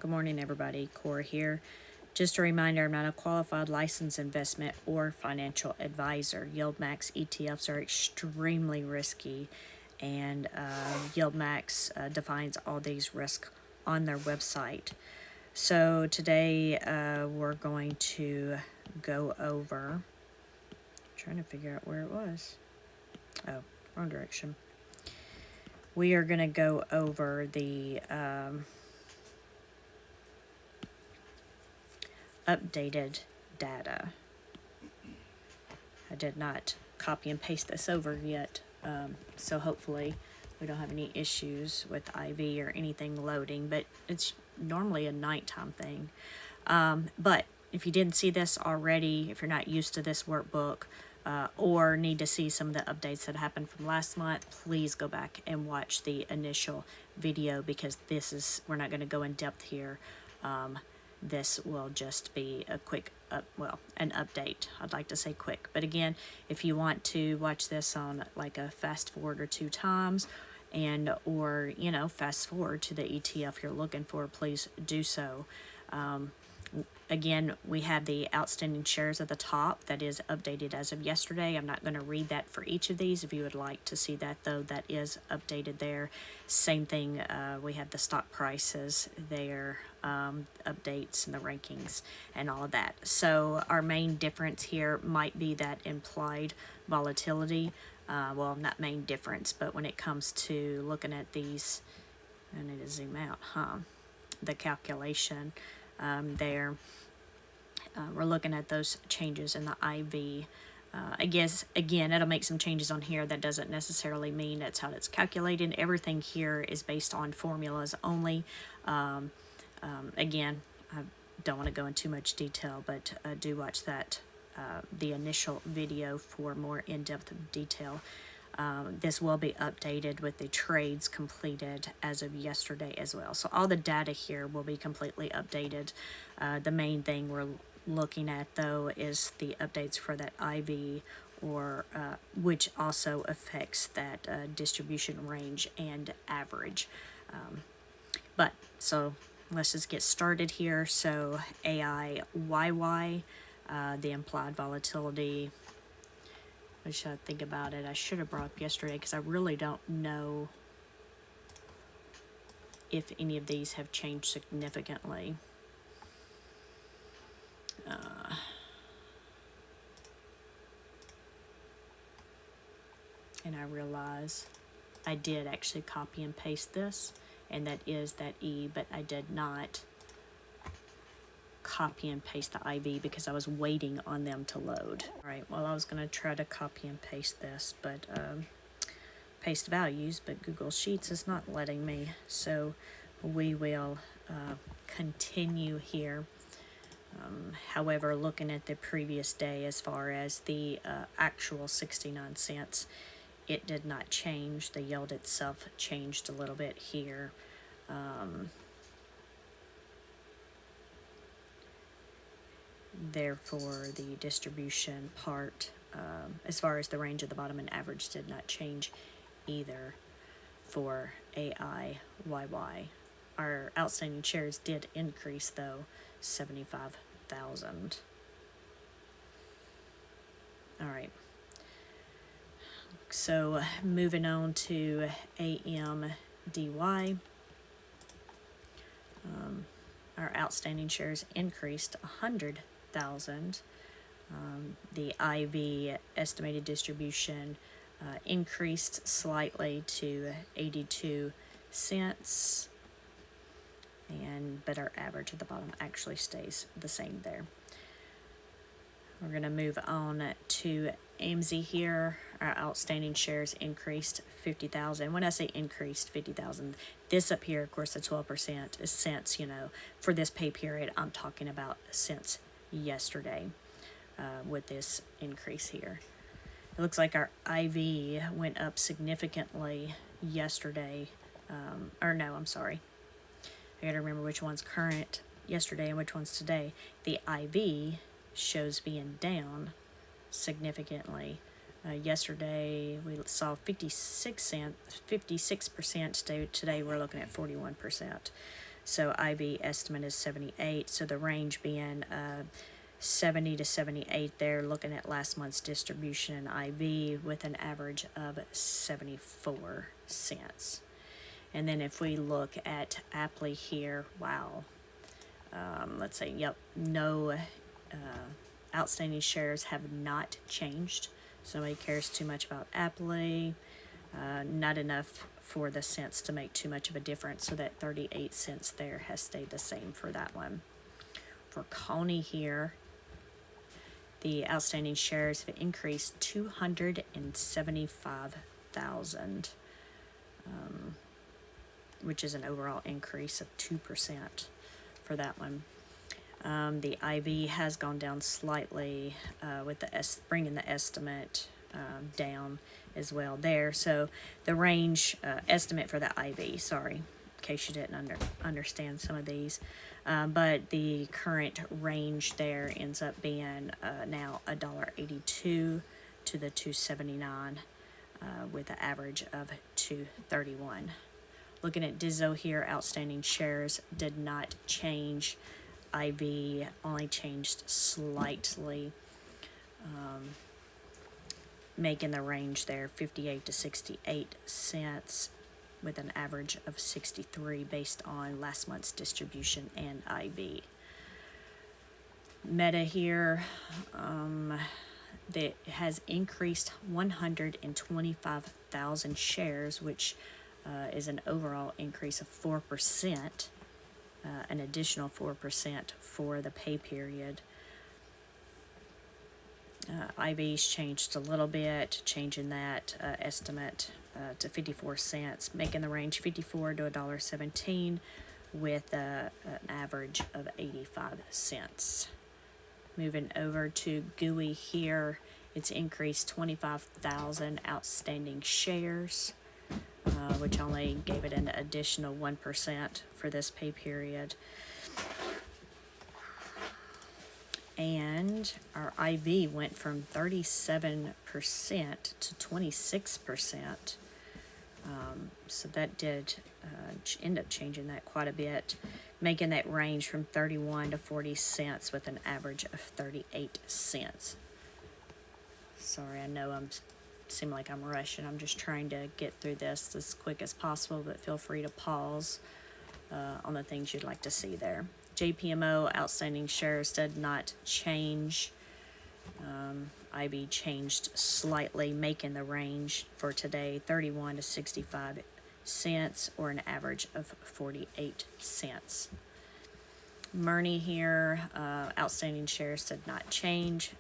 Good morning, everybody. Cora here. Just a reminder, I'm not a qualified licensed investment or financial advisor. YieldMax ETFs are extremely risky, and YieldMax defines all these risks on their website. So today we're going to go over, trying to figure out where it was. Oh, wrong direction. We are going to go over the updated data. I did not copy and paste this over yet, so hopefully we don't have any issues with IV or anything loading, but it's normally a nighttime thing. But if you didn't see this already, if you're not used to this workbook, or need to see some of the updates that happened from last month, please go back and watch the initial video, because we're not going to go in depth here. This will just be a quick an update. I'd like to say quick, but again, if you want to watch this on like a fast forward or 2 times, or fast forward to the ETF you're looking for, please do so. Again, we have the outstanding shares at the top that is updated as of yesterday. I'm not going to read that for each of these. If you would like to see that, though, that is updated there. Same thing, we have the stock prices there, updates and the rankings and all of that. So our main difference here might be that implied volatility. Well, not main difference, but when it comes to looking at these, I need to zoom out, the calculation there. We're looking at those changes in the IV. I guess, again, it'll make some changes on here. That doesn't necessarily mean that's how it's calculated. Everything here is based on formulas only. Again, I don't want to go into too much detail, but do watch that, the initial video for more in-depth detail. This will be updated with the trades completed as of yesterday as well. So all the data here will be completely updated. The main thing we're looking at, though, is the updates for that IV, or which also affects that distribution range and average. So let's just get started here. So AIYY, the implied volatility. What should I think about it? I should have brought up yesterday, because I really don't know if any of these have changed significantly. And I realize I did actually copy and paste this, and that is that E, but I did not copy and paste the IV because I was waiting on them to load. All right, well, I was going to try to copy and paste this, but paste values, but Google Sheets is not letting me. So we will continue here. However, looking at the previous day, as far as the actual 69 cents, it did not change. The yield itself changed a little bit here. Therefore, the distribution part, as far as the range of the bottom and average, did not change either for AIYY. Our outstanding shares did increase, though, 75,000. All right. So moving on to AMDY. Our outstanding shares increased 100,000. The IV estimated distribution increased slightly to 82 cents, but our average at the bottom actually stays the same there. We're going to move on to AMZ here. Our outstanding shares increased 50,000. When I say increased 50,000, this up here, of course, the 12% is since, for this pay period, I'm talking about since yesterday with this increase here. It looks like our IV went up significantly yesterday. I'm sorry. I got to remember which one's current yesterday and which one's today. The IV shows being down significantly. Yesterday we saw 56%. Today we're looking at 41%. So IV estimate is 78. So the range being 70 to 78 there, looking at last month's distribution in IV with an average of 74 cents. And then if we look at Aptly here, wow, let's say, yep, no outstanding shares have not changed. So nobody cares too much about Aptly. Not enough for the cents to make too much of a difference. So that 38 cents there has stayed the same for that one. For Coney here, the outstanding shares have increased 275,000, which is an overall increase of 2% for that one. The IV has gone down slightly with the bringing the estimate down as well there. So the range estimate for the IV, sorry, in case you didn't understand some of these, but the current range there ends up being now $1.82 to the $2.79 with an average of $2.31. Looking at Dizzo here, outstanding shares did not change. IV only changed slightly, making the range there 58 to 68 cents with an average of 63 based on last month's distribution and IV. Meta here, that has increased 125,000 shares, which is an overall increase of 4%. An additional 4% for the pay period. IV's changed a little bit, changing that estimate to 54 cents, making the range 54 to $1.17 with an average of 85 cents. Moving over to GUI here, it's increased 25,000 outstanding shares, which only gave it an additional 1% for this pay period. And our IV went from 37% to 26%. So that did end up changing that quite a bit, making that range from 31 to 40 cents with an average of 38 cents. Sorry, I know seem like I'm rushing. I'm just trying to get through this as quick as possible, but feel free to pause on the things you'd like to see there. JPMO outstanding shares did not change. IV changed slightly, making the range for today 31 to 65 cents or an average of 48 cents. Murney here, outstanding shares did not change.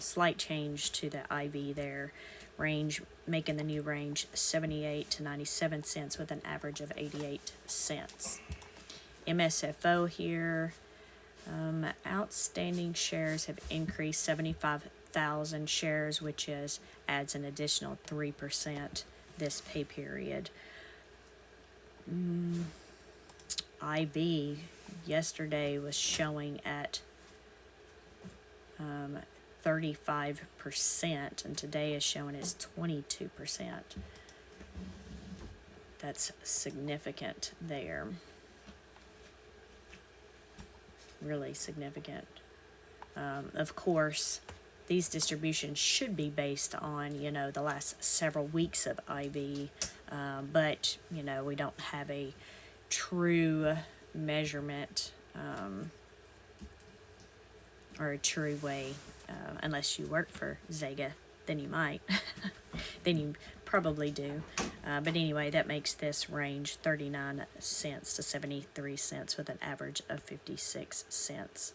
Slight change to the IV there. Range, making the new range 78 to 97 cents with an average of 88 cents. MSFO here, outstanding shares have increased 75,000 shares, which adds an additional 3% this pay period. IV yesterday was showing at 35%, and today is showing as 22%. That's significant there. Really significant. Of course, these distributions should be based on, the last several weeks of IV, but, we don't have a true measurement or a true way, unless you work for Zega, then you might. Then you probably do. But anyway, that makes this range 39 cents to 73 cents with an average of 56 cents.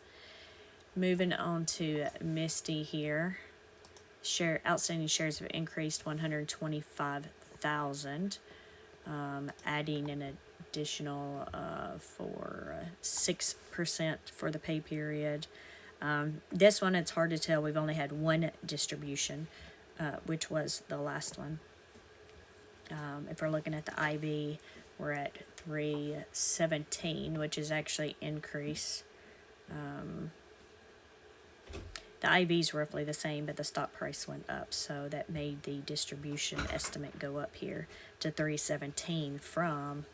Moving on to Misty here. Outstanding shares have increased 125,000, adding an additional for 6% for the pay period. This one, it's hard to tell. We've only had one distribution, which was the last one. If we're looking at the IV, we're at 317, which is actually increase. The IV's roughly the same, but the stock price went up, so that made the distribution estimate go up here to 317 from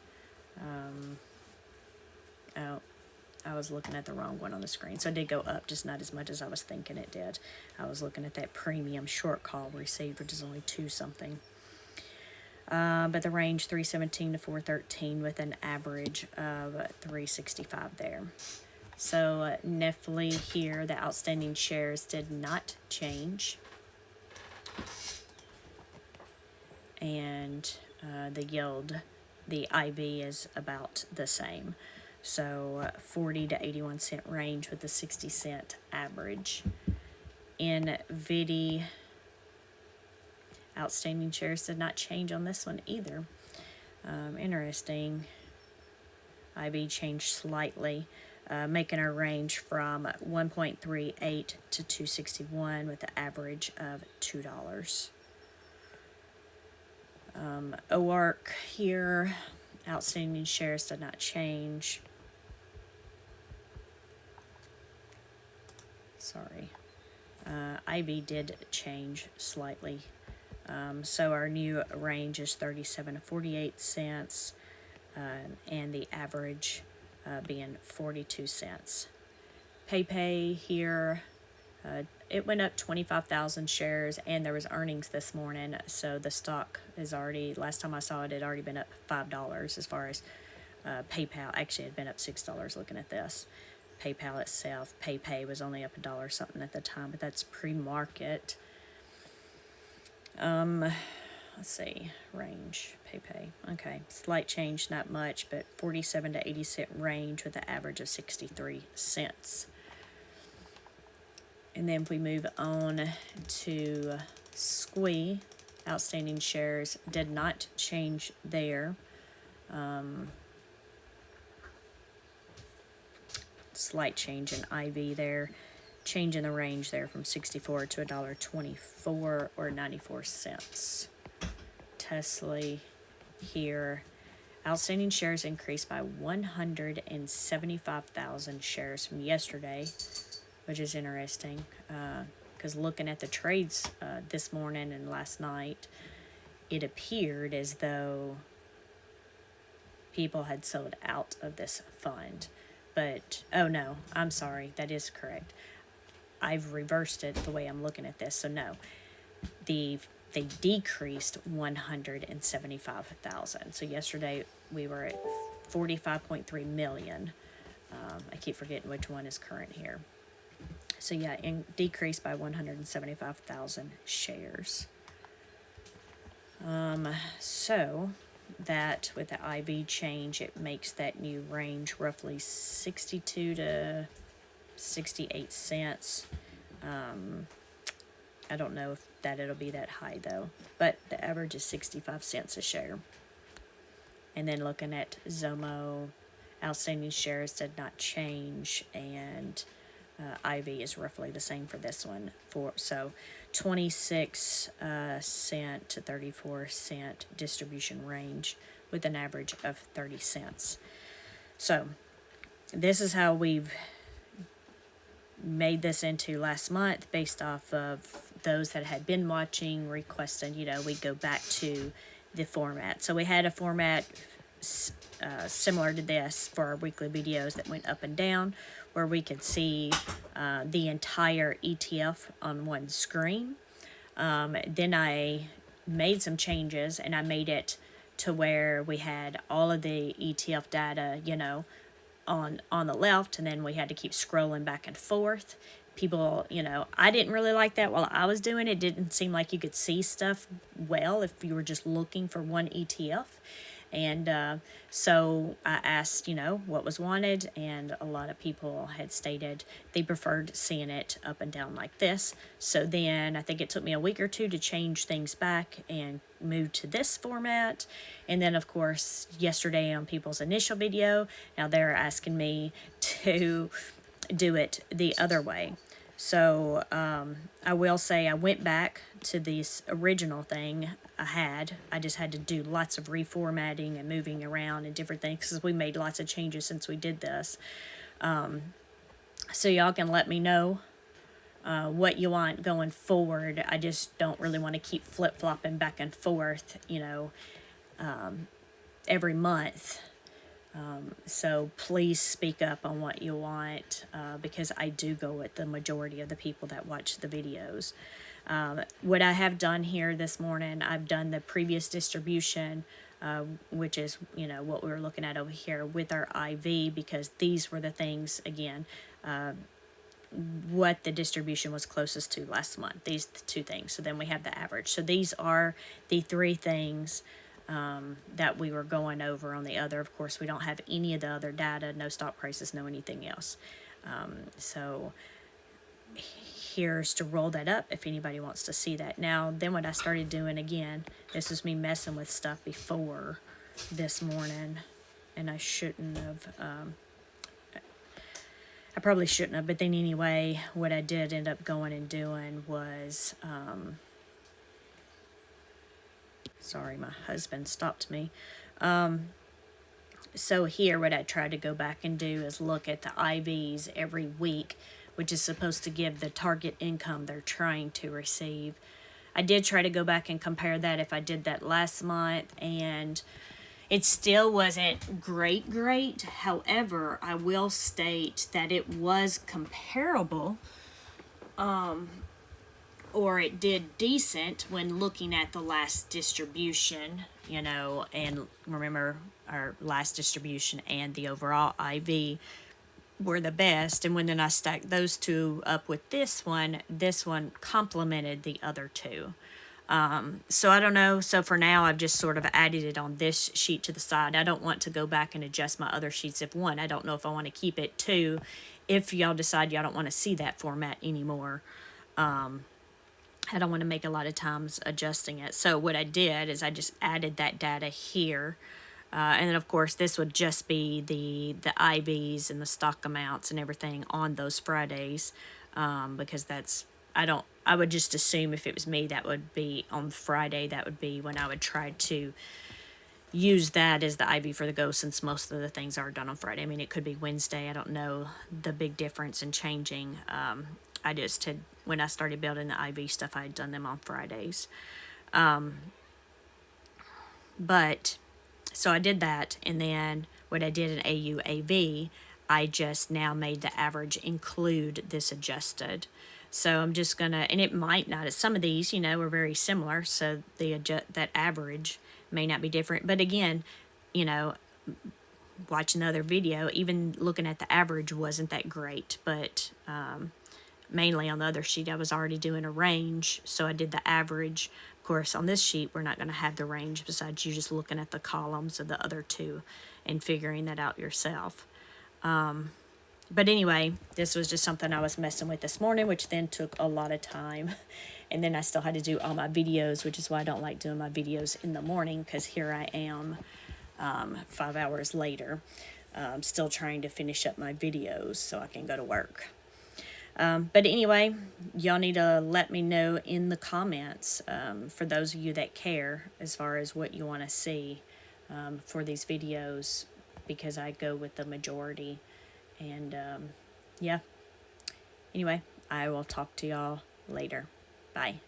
I was looking at the wrong one on the screen. So it did go up, just not as much as I was thinking it did. I was looking at that premium short call received, which is only 2 something. But the range 317 to 413 with an average of 365 there. So NEFLI here, the outstanding shares did not change. And the yield, the IV is about the same. So 40 to 81 cent range with the 60 cent average. In VD, outstanding shares did not change on this one either. Interesting. IV changed slightly, making a range from 1.38 to 261 with an average of $2. OARC here, outstanding shares did not change. Sorry. IV did change slightly. So our new range is 37 to 48 cents, and the average being 42 cents. PayPay here, it went up 25,000 shares, and there was earnings this morning, so the stock is already, last time I saw it, it had already been up $5 as far as PayPal. Actually, it had been up $6 looking at this. PayPal itself, PayPay was only up $1 something at the time, but that's pre-market. Let's see, range, PayPay. Okay, slight change, not much, but 47 to 80 cent range with an average of 63 cents. And then if we move on to SQUE, outstanding shares did not change there. Slight change in IV there. Change in the range there from 64 to $1.24 or 94 cents. Tesla here, outstanding shares increased by 175,000 shares from yesterday, which is interesting because looking at the trades this morning and last night, it appeared as though people had sold out of this fund. But, oh no, I'm sorry, that is correct. I've reversed it the way I'm looking at this. So no, they decreased 175,000. So yesterday we were at 45.3 million. I keep forgetting which one is current here. So yeah, decreased by 175,000 shares. So that with the IV change, it makes that new range roughly 62 to 68 cents. I don't know if it'll be that high though, but the average is 65 cents a share. And then looking at Zomo, outstanding shares did not change, and IV is roughly the same for this one. So 26 cent to 34 cent distribution range with an average of 30 cents. So this is how we've made this into last month based off of those that had been watching, requesting, we go back to the format. So we had a format similar to this for our weekly videos that went up and down, where we could see the entire ETF on one screen. Then I made some changes, and I made it to where we had all of the ETF data, on the left, and then we had to keep scrolling back and forth. People, I didn't really like that while I was doing it. It didn't seem like you could see stuff well if you were just looking for one ETF. And so I asked, what was wanted, and a lot of people had stated they preferred seeing it up and down like this. So then I think it took me a week or two to change things back and move to this format. And then, of course, yesterday on people's initial video, now they're asking me to do it the other way. So I will say I went back to this original thing I just had to do lots of reformatting and moving around and different things because we made lots of changes since we did this. So y'all can let me know what you want going forward. I just don't really want to keep flip-flopping back and forth, every month. So please speak up on what you want, because I do go with the majority of the people that watch the videos. What I have done here this morning, I've done the previous distribution, which is, what we were looking at over here with our IV, because these were the things, again, what the distribution was closest to last month, these two things. So then we have the average. So these are the three things that we were going over on the other. Of course, we don't have any of the other data, no stock prices, no anything else. So here's to roll that up if anybody wants to see that. Now, then what I started doing again, this was me messing with stuff before this morning, and I shouldn't have, I probably shouldn't have, but then anyway, what I did end up going and doing was, sorry, my husband stopped me. So here, what I tried to go back and do is look at the IVs every week, which is supposed to give the target income they're trying to receive. I did try to go back and compare that if I did that last month, and it still wasn't great. However, I will state that it was comparable, or it did decent when looking at the last distribution, and remember our last distribution and the overall IV were the best. And when then I stacked those two up with this one complemented the other two. So I don't know. So for now, I've just sort of added it on this sheet to the side. I don't want to go back and adjust my other sheets. If one, I don't know if I want to keep it. Two, if y'all decide y'all don't want to see that format anymore, I don't want to make a lot of times adjusting it. So what I did is I just added that data here. And then, of course, this would just be the IVs and the stock amounts and everything on those Fridays, because I would just assume if it was me, that would be on Friday. That would be when I would try to use that as the IV for the go, since most of the things are done on Friday. I mean, it could be Wednesday. I don't know the big difference in changing. I just had, when I started building the IV stuff, I had done them on Fridays. But so I did that, and then what I did in AUAV, I just now made the average include this adjusted. So I'm just gonna, and it might not, some of these, are very similar, so that average may not be different. But again, watching the other video, even looking at the average wasn't that great, but mainly on the other sheet, I was already doing a range, so I did the average. Of course, on this sheet, we're not going to have the range, besides you just looking at the columns of the other two and figuring that out yourself. But anyway, this was just something I was messing with this morning, which then took a lot of time. And then I still had to do all my videos, which is why I don't like doing my videos in the morning, because here I am 5 hours later, still trying to finish up my videos so I can go to work. But anyway, y'all need to let me know in the comments, for those of you that care, as far as what you want to see for these videos, because I go with the majority. And yeah, anyway, I will talk to y'all later. Bye.